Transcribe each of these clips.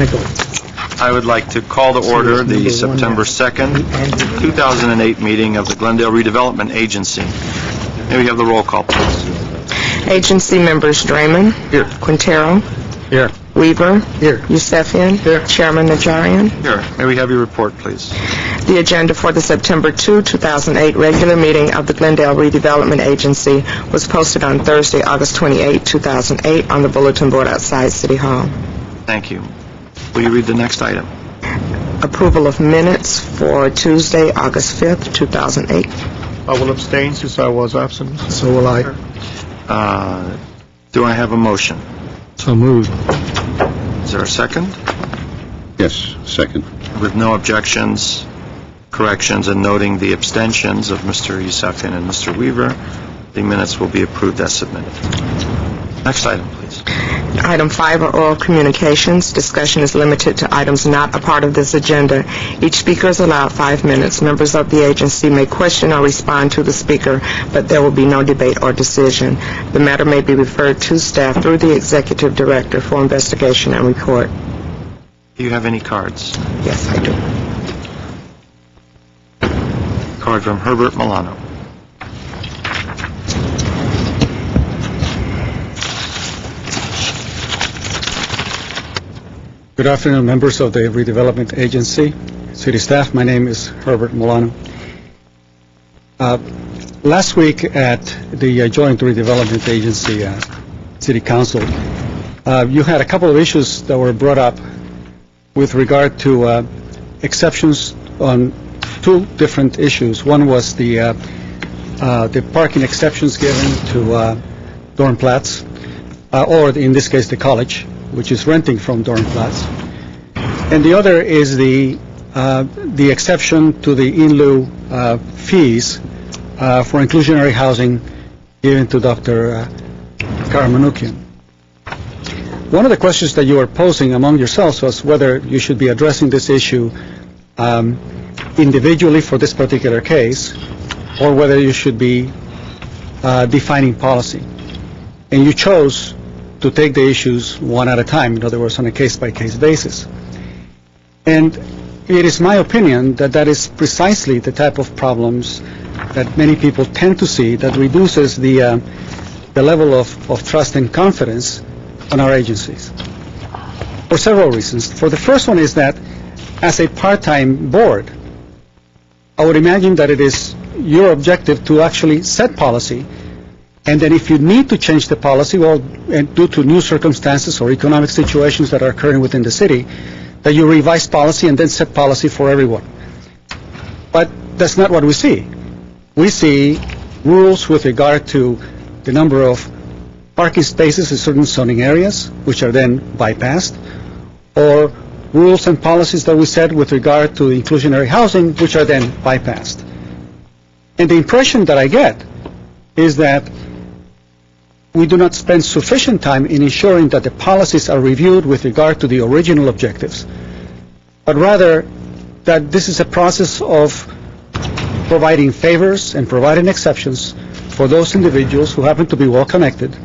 I would like to call to order the September 2nd, 2008 meeting of the Glendale Redevelopment Agency. May we have the roll call, please? Agency members Draymond. Here. Quintero. Here. Weaver. Here. Yusefian. Here. Chairman Najarian. Here. May we have your report, please? The agenda for the September 2, 2008 regular meeting of the Glendale Redevelopment Agency was posted on Thursday, August 28, 2008 on the bulletin board outside City Hall. Thank you. Will you read the next item? Approval of minutes for Tuesday, August 5th, 2008. I will abstain since I was absent. So will I. Do I have a motion? So moved. Is there a second? Yes, second. With no objections, corrections, and noting the abstentions of Mr. Yusefian and Mr. Weaver, the minutes will be approved as submitted. Next item, please. Item 5 are oral communications. Discussion is limited to items not a part of this agenda. Each speaker is allowed 5 minutes. Members of the agency may question or respond to the speaker, but there will be no debate or decision. The matter may be referred to staff through the executive director for investigation and report. Do you have any cards? Yes, I do. Card from Herbert Milano. Good afternoon, members of the Redevelopment Agency, city staff. My name is Herbert Milano. Last week at the Joint Redevelopment Agency City Council, you had a couple of issues that were brought up with regard to exceptions on two different issues. One was the parking exceptions given to dorm flats, or in this case the college, which is renting from dorm flats, and the other is the exception to the in lieu fees for inclusionary housing given to Dr. Karamanukian. One of the questions that you were posing among yourselves was whether you should be addressing this issue individually for this particular case, or whether you should be defining policy. And you chose to take the issues one at a time, in other words, on a case-by-case basis. And it is my opinion that that is precisely the type of problems that many people tend to see that reduces the level of trust and confidence on our agencies, for several reasons. For the first one is that as a part-time board, I would imagine that it is your objective to actually set policy, and then if you need to change the policy, well, and due to new circumstances or economic situations that are occurring within the city, that you revise policy and then set policy for everyone. But that's not what we see. We see rules with regard to the number of parking spaces in certain zoning areas, which are then bypassed, or rules and policies that we set with regard to inclusionary housing, which are then bypassed. And the impression that I get is that we do not spend sufficient time in ensuring that the policies are reviewed with regard to the original objectives, but rather that this is a process of providing favors and providing exceptions for those individuals who happen to be well connected,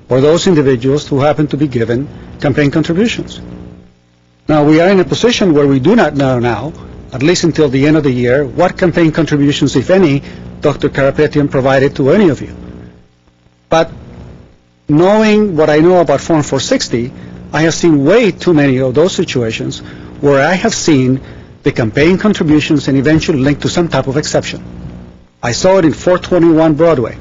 or those individuals who happen to be given campaign contributions. Now, we are in a position where we do not know now, at least until the end of the year, what campaign contributions, if any, Dr. Karapetian provided to any of you. But knowing what I know about Form 460, I have seen way too many of those situations where I have seen the campaign contributions and eventually linked to some type of exception. I saw it in 421 Broadway,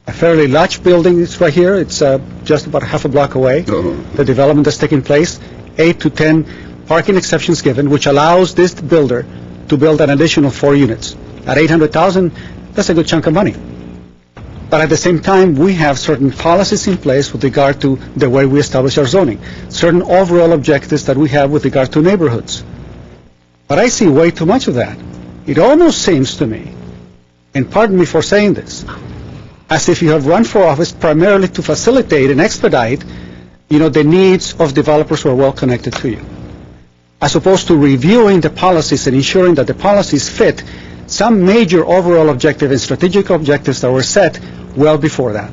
a fairly large building. It's right here. It's just about half a block away. The development that's taking place, 8 to 10 parking exceptions given, which allows this builder to build an additional 4 units. At $800,000, that's a good chunk of money. But at the same time, we have certain policies in place with regard to the way we establish our zoning, certain overall objectives that we have with regard to neighborhoods. But I see way too much of that. It almost seems to me, and pardon me for saying this, as if you have run for office primarily to facilitate and expedite, the needs of developers who are well connected to you, as opposed to reviewing the policies and ensuring that the policies fit some major overall objective and strategic objectives that were set well before that,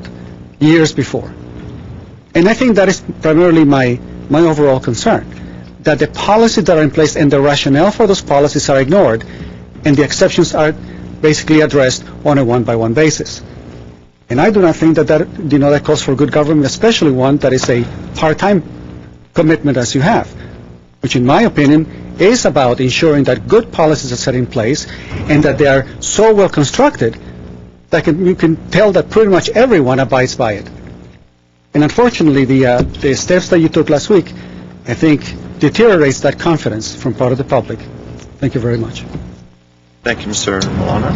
years before. And I think that is primarily my overall concern, that the policies that are in place and the rationale for those policies are ignored, and the exceptions are basically addressed on a one-by-one basis. And I do not think that calls for good government, especially one that is a part-time commitment as you have, which in my opinion is about ensuring that good policies are set in place and that they are so well constructed that you can tell that pretty much everyone abides by it. And unfortunately, the steps that you took last week, I think, deteriorates that confidence from part of the public. Thank you very much. Thank you, Mr. Milano.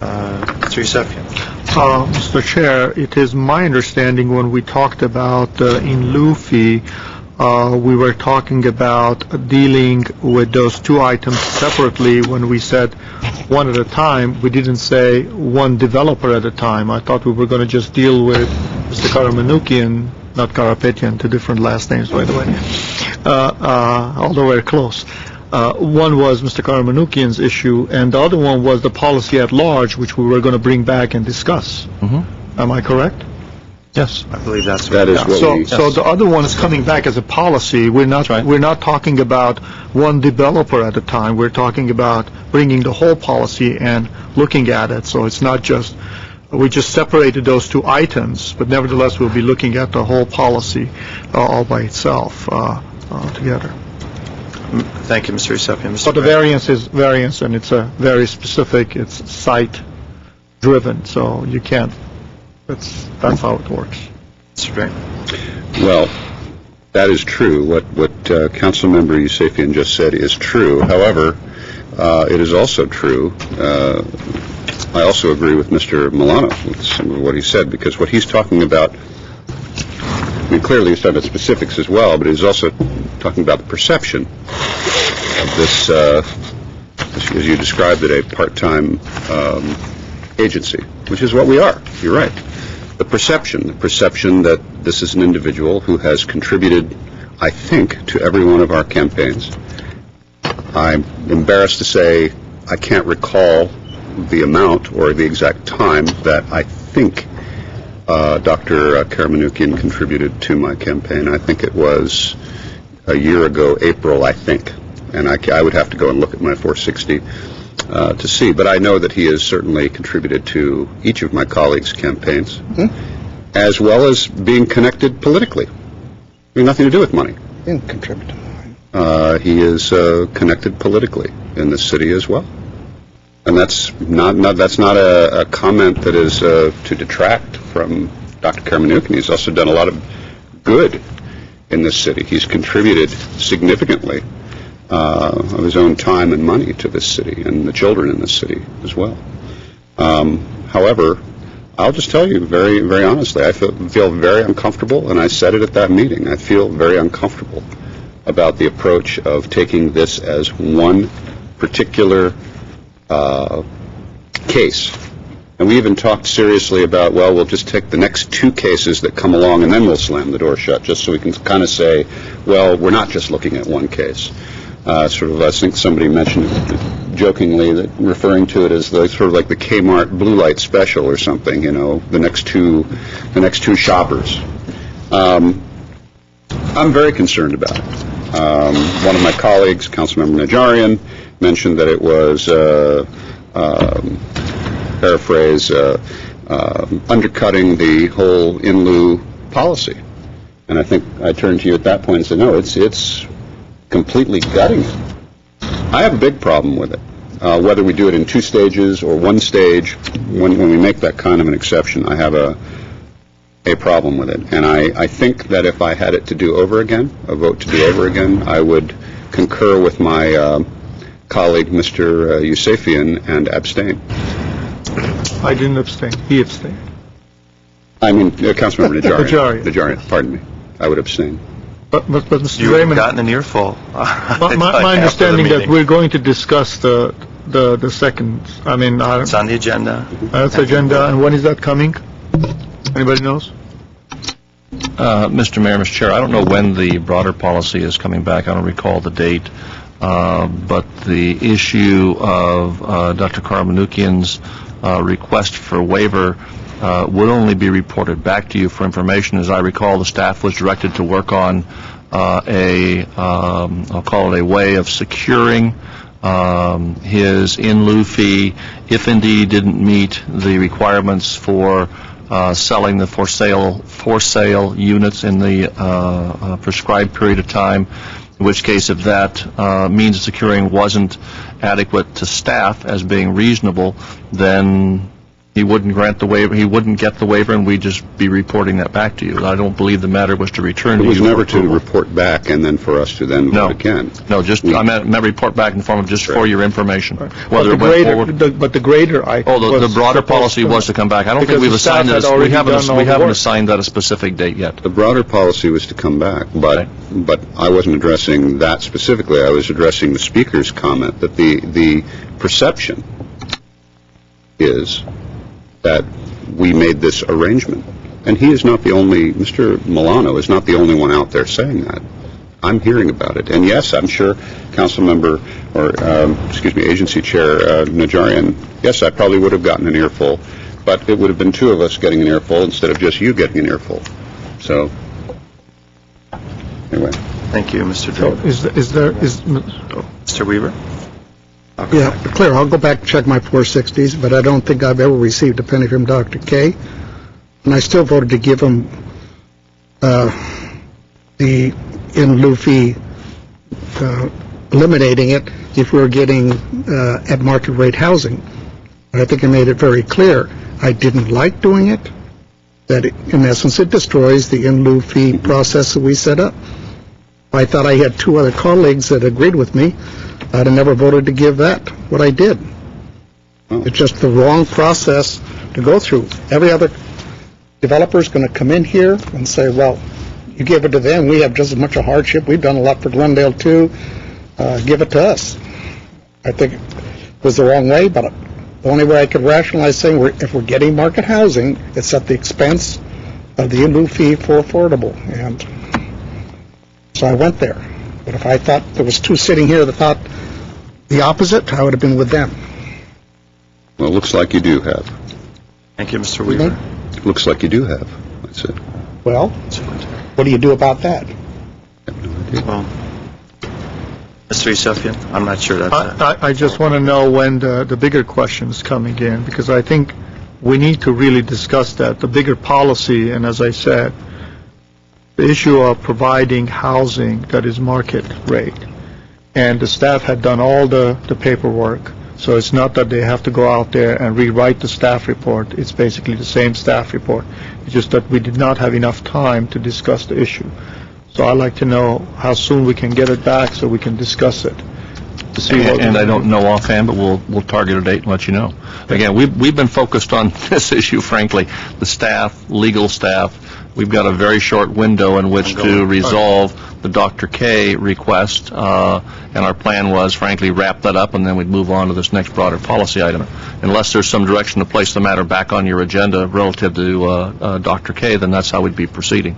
Mr. Yusefian. Mr. Chair, it is my understanding when we talked about in lieu fee, we were talking about dealing with those two items separately. When we said one at a time, we didn't say one developer at a time. I thought we were going to just deal with Mr. Karamanukian, not Karapetian, two different last names, by the way, although we're close. One was Mr. Karamanukian's issue, and the other one was the policy at large, which we were going to bring back and discuss. Mm-hmm. Am I correct? Yes, I believe that's That is what so the other one is coming back as a policy. We're not talking about one developer at a time. We're talking about bringing the whole policy and looking at it. So it's not just we just separated those two items, but nevertheless we'll be looking at the whole policy all by itself together. Thank you, Mr. Yusefian. So the variance is variance, and it's a very specific. It's site driven, so you can't. That's how it works. Mr. Drain. Well, that is true. What Councilmember Yusefian just said is true. However, it is also true. I also agree with Mr. Milano with some of what he said, because what he's talking about, I mean, clearly he's talking about specifics as well, but he's also talking about the perception of this, as you described it, a part-time agency, which is what we are. You're right. The perception that this is an individual who has contributed, I think, to every one of our campaigns. I'm embarrassed to say I can't recall the amount or the exact time that I think Dr. Karamanukian contributed to my campaign. I think it was a year ago, April, I think. And I would have to go and look at my 460 to see. But I know that he has certainly contributed to each of my colleagues' campaigns, as well as being connected politically. Having nothing to do with money. Didn't contribute. He is connected politically in this city as well. And that's not a comment that is to detract from Dr. Karamanukian. He's also done a lot of good in this city. He's contributed significantly of his own time and money to this city and the children in this city as well. However, I'll just tell you very, very honestly, I feel very uncomfortable, and I said it at that meeting. I feel very uncomfortable about the approach of taking this as one particular case. And we even talked seriously about, well, we'll just take the next two cases that come along and then we'll slam the door shut, just so we can kind of say, well, we're not just looking at one case. I think somebody mentioned jokingly that referring to it as sort of like the Kmart blue light special or something, the next two shoppers. I'm very concerned about it. One of my colleagues, Councilmember Najarian, mentioned that it was, paraphrase, undercutting the whole in lieu policy. And I think I turned to you at that point and said, no, it's completely gutting it. I have a big problem with it. Whether we do it in two stages or one stage, when we make that kind of an exception, I have a problem with it. And I think that if I had it to do over again, a vote to do over again, I would concur with my colleague, Mr. Yusefian, and abstain. I didn't abstain. He abstained. I mean, Councilmember Najarian. Najarian. Pardon me. I would abstain. But Mr. You Raymond, have gotten an earful. my understanding that we're going to discuss the second. I mean, It's on the agenda. that's agenda. And when is that coming? Anybody knows? Mr. Mayor, Mr. Chair, I don't know when the broader policy is coming back. I don't recall the date. But the issue of Dr. Karamanukian's request for waiver would only be reported back to you for information. As I recall, the staff was directed to work on I'll call it a way of securing his in lieu fee if indeed he didn't meet the requirements for selling the for sale units in the prescribed period of time, in which case if that means of securing wasn't adequate to staff as being reasonable, then he wouldn't grant the waiver, he wouldn't get the waiver, and we'd just be reporting that back to you. I don't believe the matter was to return to you. It was never to report back and then for us to then vote again. No, just, I meant report back in the form of just for your information. But the greater item the broader policy was to come back. I don't think we've assigned that, we haven't assigned that a specific date yet. The broader policy was to come back, but I wasn't addressing that specifically. I was addressing the speaker's comment that the perception is that we made this arrangement. And he is not the only, Mr. Milano is not the only one out there saying that. I'm hearing about it. And yes, I'm sure Councilmember, Agency Chair Najarian, yes, I probably would have gotten an earful, but it would have been two of us getting an earful instead of just you getting an earful. So, anyway. Thank you, Mr. So Drew. Mr. Weaver? Okay. Yeah, clear. I'll go back and check my 460s, but I don't think I've ever received a penny from Dr. K. And I still voted to give him the in lieu fee, eliminating it if we were getting at market rate housing. But I think I made it very clear I didn't like doing it, that in essence it destroys the in lieu fee process that we set up. I thought I had two other colleagues that agreed with me. I'd have never voted to give that what I did. It's just the wrong process to go through. Every other developer's going to come in here and say, well, you give it to them, we have just as much a hardship, we've done a lot for Glendale too, give it to us. I think it was the wrong way, but the only way I could rationalize saying if we're getting market housing, it's at the expense of the in lieu fee for affordable. And so I went there. But if I thought there was two sitting here that thought the opposite, I would have been with them. Well, it looks like you do have. Thank you, Mr. Weaver. It looks like you do have. That's it. Well, what do you do about that? I have no idea. Well, Mr. Yusefian, I'm not sure that's I just want to know when the bigger question is coming in, because I think we need to really discuss that, the bigger policy, and as I said, the issue of providing housing that is market rate. And the staff had done all the paperwork, so it's not that they have to go out there and rewrite the staff report. It's basically the same staff report. It's just that we did not have enough time to discuss the issue. So I'd like to know how soon we can get it back so we can discuss it. To see and I don't know offhand, but we'll target a date and let you know. Again, we've been focused on this issue, frankly. The staff, legal staff, we've got a very short window in which to resolve the Dr. K request, and our plan was, frankly, wrap that up and then we'd move on to this next broader policy item. Unless there's some direction to place the matter back on your agenda relative to Dr. K, then that's how we'd be proceeding.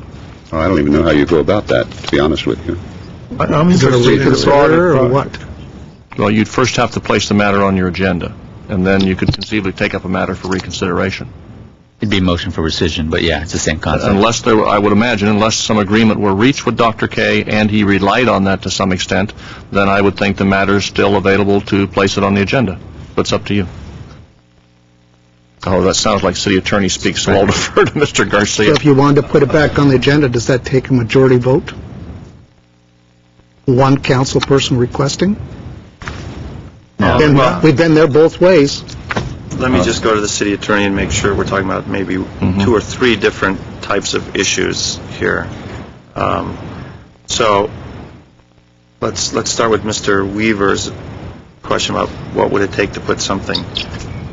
Oh, I don't even know how you go about that, to be honest with you. I'm interested in the broader or what? Well, you'd first have to place the matter on your agenda, and then you could conceivably take up a matter for reconsideration. It'd be a motion for rescission, but yeah, it's the same concept. Unless there, I would imagine, unless some agreement were reached with Dr. K and he relied on that to some extent, then I would think the matter is still available to place it on the agenda. But it's up to you. Oh, that sounds like city attorney speak, so I'll defer to Mr. Garcia. So if you wanted to put it back on the agenda, does that take a majority vote? One council person requesting? No. We've been there both ways. Let me just go to the city attorney and make sure we're talking about maybe 2 or 3 different types of issues here. So let's start with Mr. Weaver's question about what would it take to put something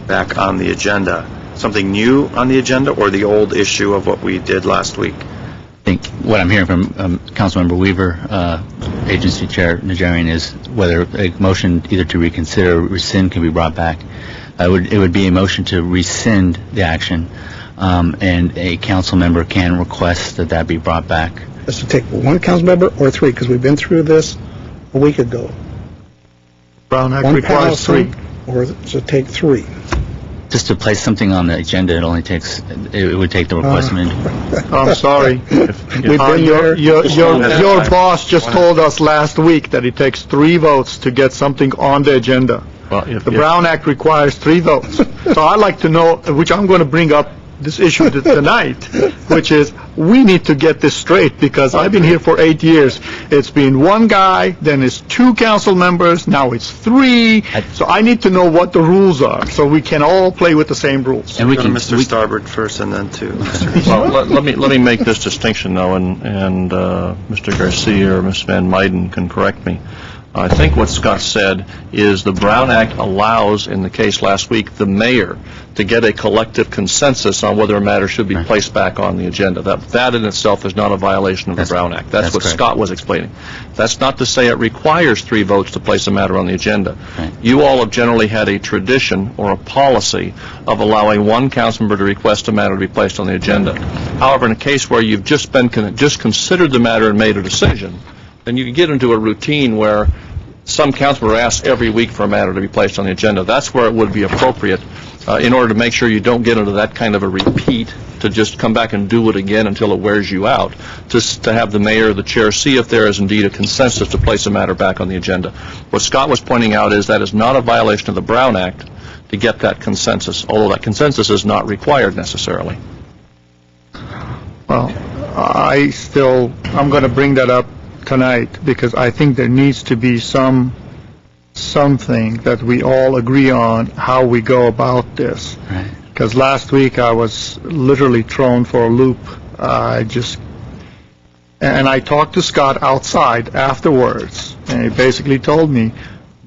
back on the agenda. Something new on the agenda or the old issue of what we did last week? I think what I'm hearing from Councilmember Weaver, Agency Chair Najarian, is whether a motion either to reconsider or rescind can be brought back. It would be a motion to rescind the action, and a council member can request that that be brought back. Does it take one council member or 3? Because we've been through this a week ago. Brown Act One requires 3. Or does it take 3? Just to place something on the agenda, it would take the request. I'm sorry. Your boss just told us last week that it takes 3 votes to get something on the agenda. Well, The Brown Act requires 3 votes. So I'd like to know, which I'm going to bring up this issue tonight, which is, we need to get this straight, because I've been here for 8 years. It's been 1 guy, then it's 2 council members, now it's 3. So I need to know what the rules are, so we can all play with the same rules. And we Go to can, Mr. Starbird first and then to Mr. Well, let me make this distinction, though, and Mr. Garcia or Ms. Van Meiden can correct me. I think what Scott said is the Brown Act allows, in the case last week, the mayor to get a collective consensus on whether a matter should be placed back on the agenda. That in itself is not a violation of the Brown Act. That's what correct. Scott was explaining. That's not to say it requires 3 votes to place a matter on the agenda. Right. You all have generally had a tradition or a policy of allowing 1 council member to request a matter to be placed on the agenda. However, in a case where you've just considered the matter and made a decision, then you can get into a routine where some councilman are asked every week for a matter to be placed on the agenda. That's where it would be appropriate, in order to make sure you don't get into that kind of a repeat, to just come back and do it again until it wears you out, just to have the mayor or the chair see if there is indeed a consensus to place a matter back on the agenda. What Scott was pointing out is that is not a violation of the Brown Act to get that consensus, although that consensus is not required necessarily. Well, I'm going to bring that up tonight, because I think there needs to be something that we all agree on how we go about this. Right. Because last week I was literally thrown for a loop. And I talked to Scott outside afterwards, and he basically told me,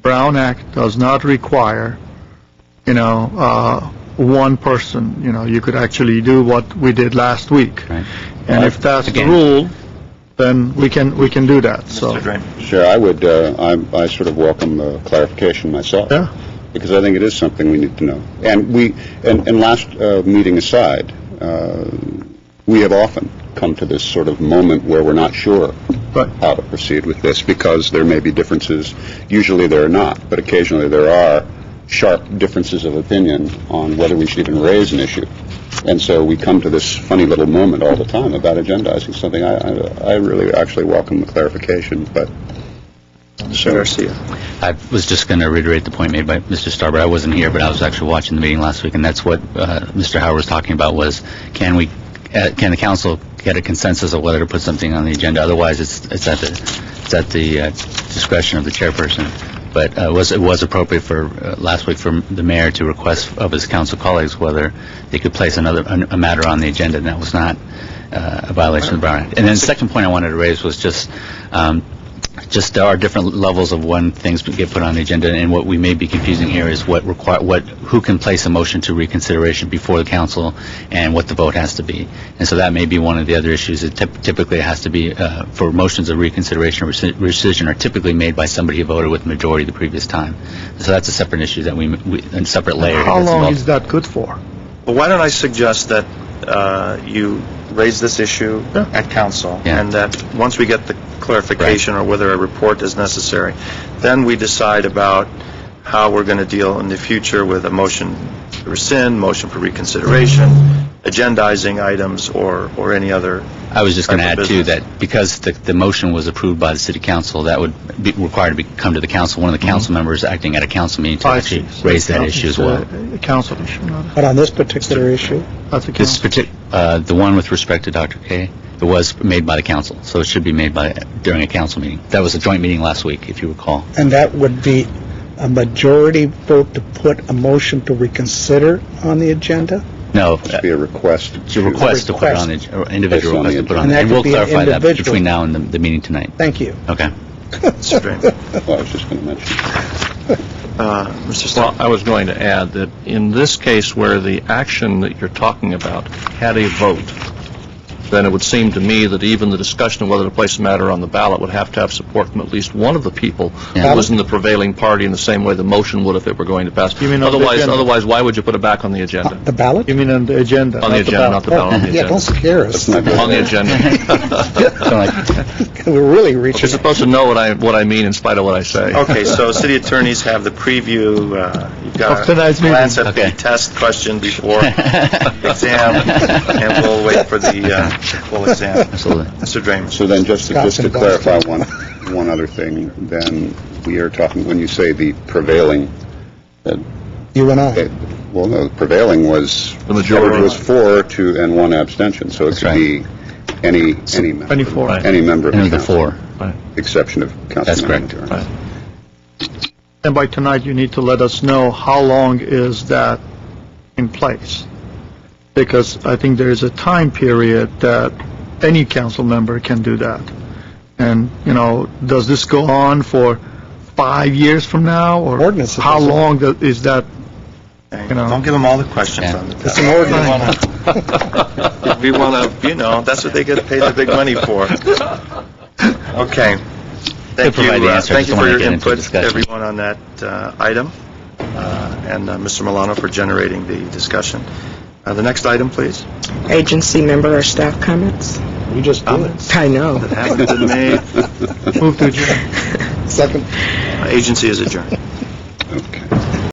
Brown Act does not require, 1 person. You could actually do what we did last week. Right. And if that's the Again. rule, then we can do that. So, Mr. Drain. Sure, I would, I sort of welcome the clarification myself. Yeah. Because I think it is something we need to know. And and last meeting aside, we have often come to this sort of moment where we're not sure Right. how to proceed with this, because there may be differences. Usually there are not, but occasionally there are sharp differences of opinion on whether we should even raise an issue. And so we come to this funny little moment all the time about agendizing something. I really actually welcome the clarification, but... Mr. Garcia. I was just going to reiterate the point made by Mr. Starbird. I wasn't here, but I was actually watching the meeting last week, and that's what Mr. Howard was talking about, was can the council get a consensus of whether to put something on the agenda? Otherwise, it's at the discretion of the chairperson. But it was appropriate for last week for the mayor to request of his council colleagues whether they could place a matter on the agenda, and that was not a violation of the Brown Act. And then the second point I wanted to raise was just there are different levels of when things get put on the agenda, and what we may be confusing here is who can place a motion to reconsideration before the council, and what the vote has to be. And so that may be one of the other issues. Typically, it has to be for motions of reconsideration or rescission are typically made by somebody who voted with the majority the previous time. So that's a separate issue that a separate layer. How that's long involved. is that good for? Well, why don't I suggest that you raise this issue at council, Yeah. and that once we get the clarification or whether a report is necessary, then we decide about how we're going to deal in the future with a motion to rescind, motion for reconsideration, agendizing items, or any other. I was just going to type add, of too, business. that because the motion was approved by the city council, that would be required to come to the council. One of the council members acting at a council meeting to I actually see. raise that issue as well. It's a council issue, not But on this particular issue, that's a This council. the one with respect to Dr. K, it was made by the council, so it should be made during a council meeting. That was a joint meeting last week, if you recall. and that would be a majority vote to put a motion to reconsider on the agenda? No, It should be a request. it's a request to put it on the, or individual Place it on request to the put it on, agenda. and And that we'll could be an clarify that individual. between now and the meeting tonight. Thank you. Okay. Mr. Drain. Well, I was just going to mention. Mr. Starr. Well, I was going to add that in this case where the action that you're talking about had a vote, then it would seem to me that even the discussion of whether to place a matter on the ballot would have to have support from at least one of the people who was in the prevailing party in the same way the motion would if it were going to pass. You mean on the agenda? Otherwise, why would you put it back on the agenda? The ballot? You mean on the agenda? On the agenda, not the ballot, on the Yeah, agenda. don't scare us. On the agenda. We're really You're reaching. supposed to know what I mean in spite of what I say. Okay, so city attorneys have the preview, you've got Of tonight's a glance meeting. at the Okay. test question before the exam, and we'll wait for the full exam. Absolutely. Mr. Draymond. So then, just to Scott's in clarify one other thing, then we are talking, when you say the prevailing, You and I. well, no, the prevailing was... The majority. Was 4 to and 1 abstention, so it That's could right. be any member. Any four. Right. Any member of And the the four. council, exception of That's Councilman correct. Matera. Right. And by tonight, you need to let us know how long is that in place? Because I think there is a time period that any council member can do that. And, does this go on for 5 years from now? Or Ordinance, it how doesn't. long is that? Don't give them all the questions Yeah. on the It's test. an ordinance. We want to, that's what they get paid the big money for. Okay. Thank provide the you, answer, thank just you don't for wanna your get into input, discussion. everyone on that item, and Mr. Milano for generating the discussion. The next item, please. Agency member or staff comments? We just did. Comments I know. that haven't been made. Move to adjourn. Second. Agency is adjourned. Okay.